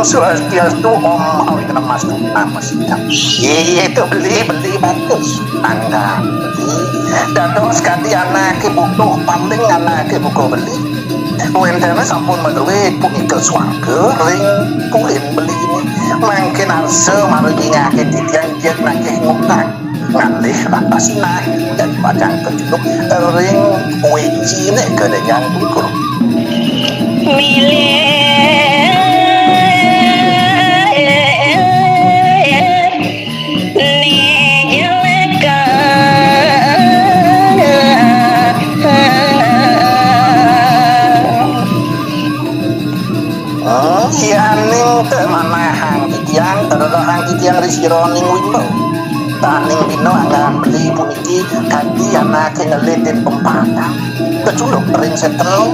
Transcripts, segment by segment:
Swastiastu Om Awi Mas Nama Sidang. Iya itu beli bagus. Anda beli. Dados kanthi anak butuh paling anak buku beli. Wentana sampun meduwe punika swarga ring pulin beli ini. Mangkin arsa margi ngake titian jet nakeh ngutang. Ngalih ratasina dan padang kejuluk ring weci nek kedenyan bukur. Milih yaning temanahan titiang terorang titiang risironing wimbo taning dino angan beli puniki kanthi anak ngelitin pempatang keculuk ring setro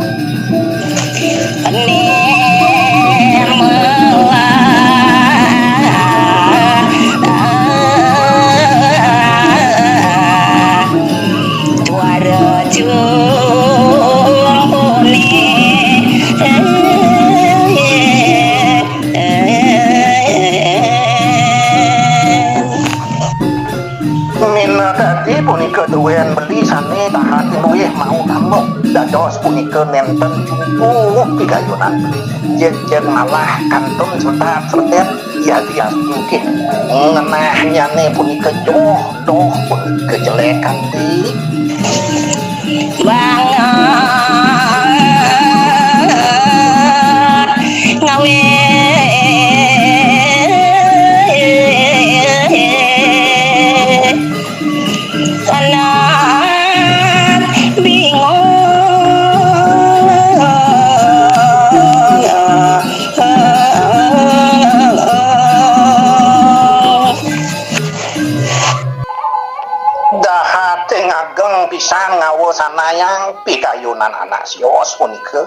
duwean beli sane tahan luwih mau kamu dados punika nenten jumpuh pigayunan jen malah kantun serta-sertet ya dia mungkin ngenahnyane punika doh punika jelek kanthi banget ngawe pisan ngawo sanayang pikayunan anak sios punika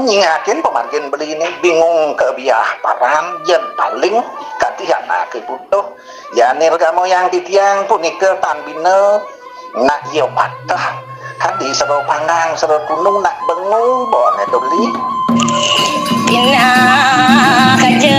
nyingakin pemargin beli ini bingung kebiah paran jen paling kanthi anak butuh ya nirgamo yang titiang punika tanbina nak yo patah hadi sero panggang sero gunung nak bengung bone doli pina kaje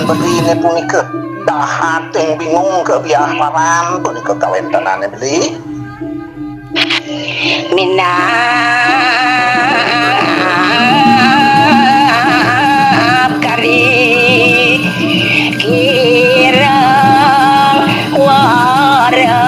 begini punika dahat yang bingung kebiah paran punika kawentanane beli minap kari kira waras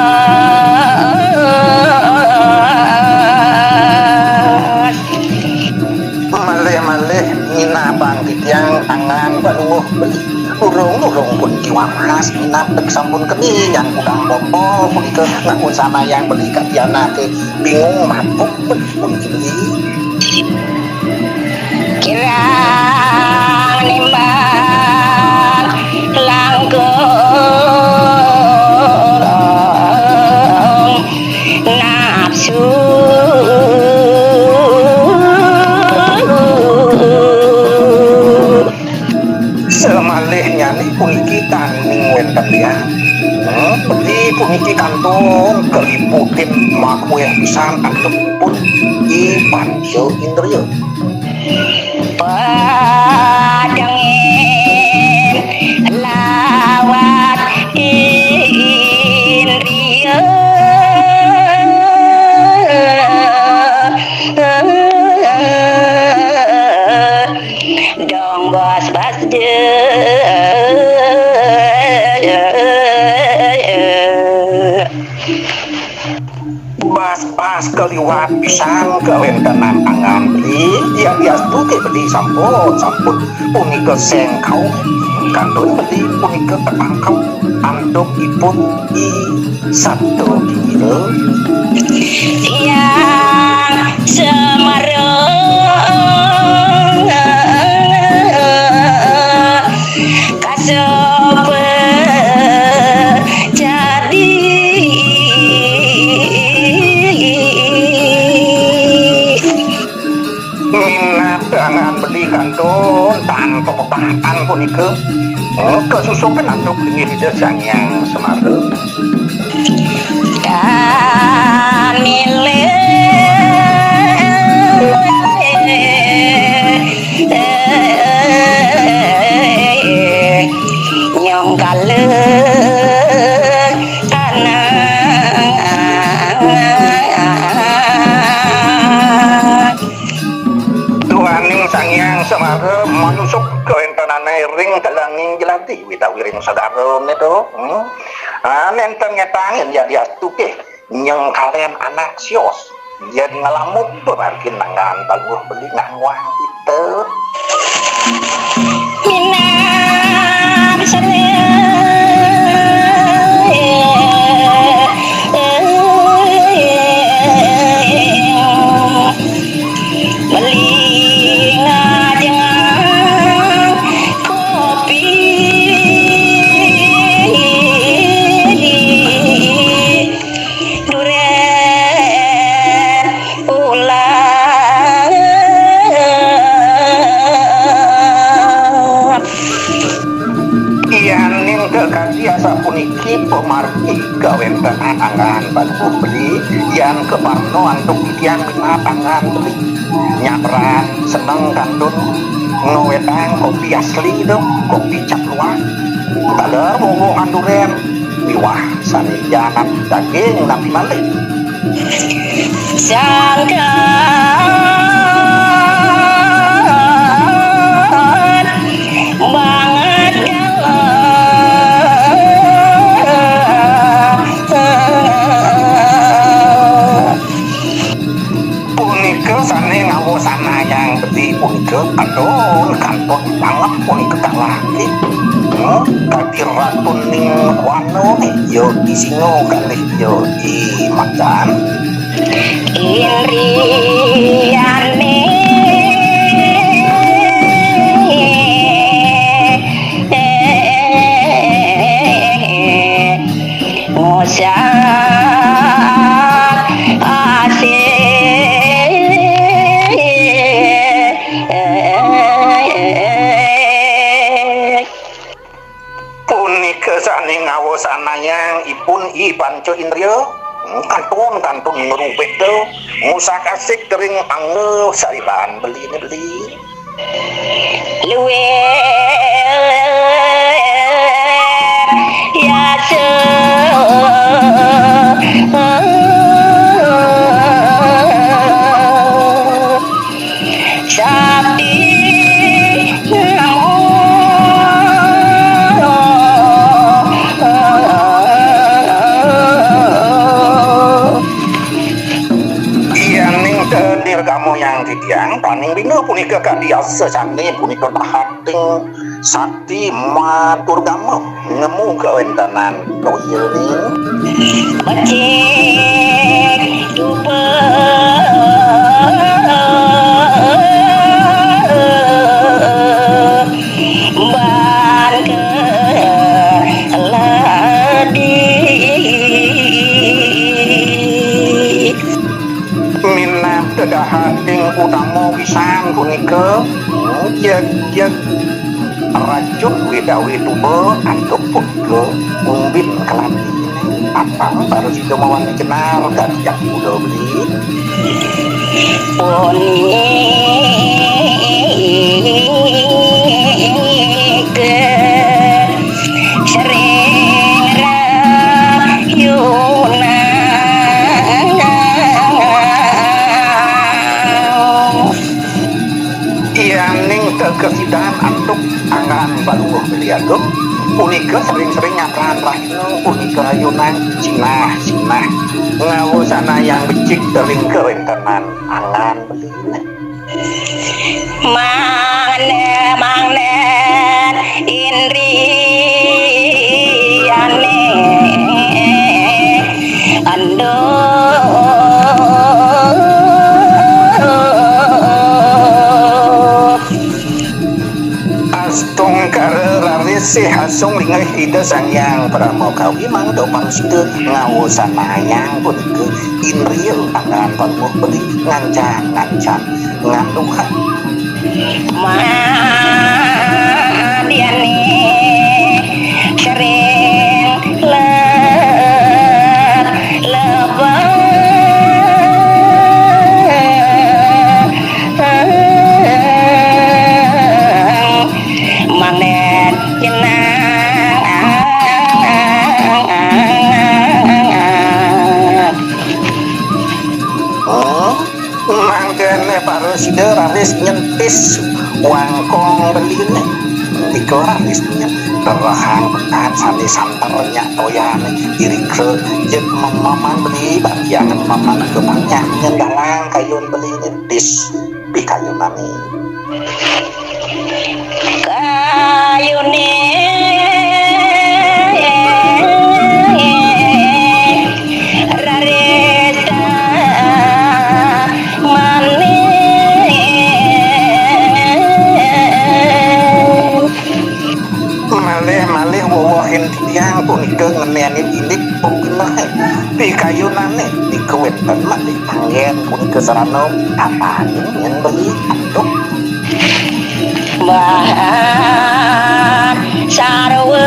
malih minabang titiang angan balunguh beli urung pun kiwaras minap sampun keni yang kudang bopo punika ngakun sana yang beli katiana ke bingung mabuk pun beli kirang nimbang langkung nafsu semalihnya nih puniki taning wenten ya beli puniki kantong keliputin makwe pisan antepun i panjo indriyo padangin lawat indriyo dong bos pas keliwat pisan kewentenan angan beli dia biastu ke beli sampun punika sengkau kantun beli punika tekangkau andok ipun i sabdo kira yang semarang kasope jadi angan beli kantun tanpa pepatang punika kesusupan antuk ingin tidak sangyang Semarang dan milik nyong kale Tuhaning sangyang Semarang manusuk kewentanane ring telanging jelati witawiring sadaron itu nenten ngetangin ya diastuke nyeng kalian anak sios jadi ngalamuk bemarkin nangan bagus beli ngangwang gitu minar beli ngajeng kopi duren ulang iyaning kekasiasa puniki pemarki kawentenan angan bagus beli yang keparno antuk yang minat angan beli nyapran seneng kantun ngewetang kopi asli dong kopi cap luar taler ngomong duren miwah sani jangan daging nabi malik sangkan banget punika sane ngawosana yang beti punika aduh kantun banget punika kalaki kaki ratun ning wano yo di singo kali yo di macan Indriane ngosak asik punika sane ngawosana yang ipun i panco indriyo kantun ngerupet tuh ngusak asik kering angge sariban beli luwe ya sapi kamu yang tidiang paning bina punika kadia sesane punika tahating sakti matur kamu ngemu kewentanan koyo ni becik dupe ban ke ladi minat kedahating utama pisan punika jeg racun widawi tuba antuk punika umbin kelati apa baru sido mawan dikenal kadiak udah beli ke sering rayunan iyaning kekesidahan antuk angan baluh beliagung punika sering-sering nyapran rahino punika rayunan sinah ngawusana yang becik tering kewentenan angan belina Mangne Indriane ando astung karerarisi hasung lingah ida sangyang pramokawi mangdo pangsida ngawusana yang punika Indriyo angan pamuh beli ngancam nganduhan Madiani sering magnet mangkene baru sider aris nyentis wangkong beline iku aris terahang pekat sani santernya toyane diri ke jet memaman beli bagian memaman ke banyak nyendalang kayun beli nyentis pi kayun nani kayune raresa malih wowohin tiang punika ngenenin indik pungkinah di kayunane di keweten mak di angin punika sarana apa yang beli anduk bahan sarwa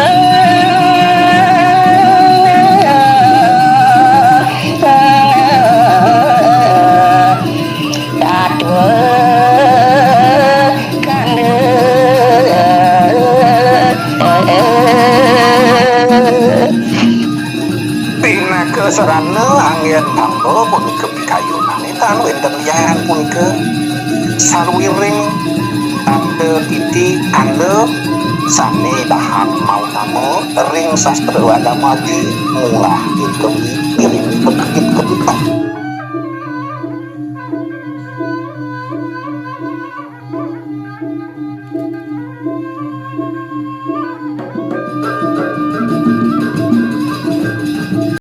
sarana angin tambo punika pikayunane tan wenten liyan punika sarwiring tante titi ande sami dahan mau namo ring sastra agama di mulah itu ngirim kebit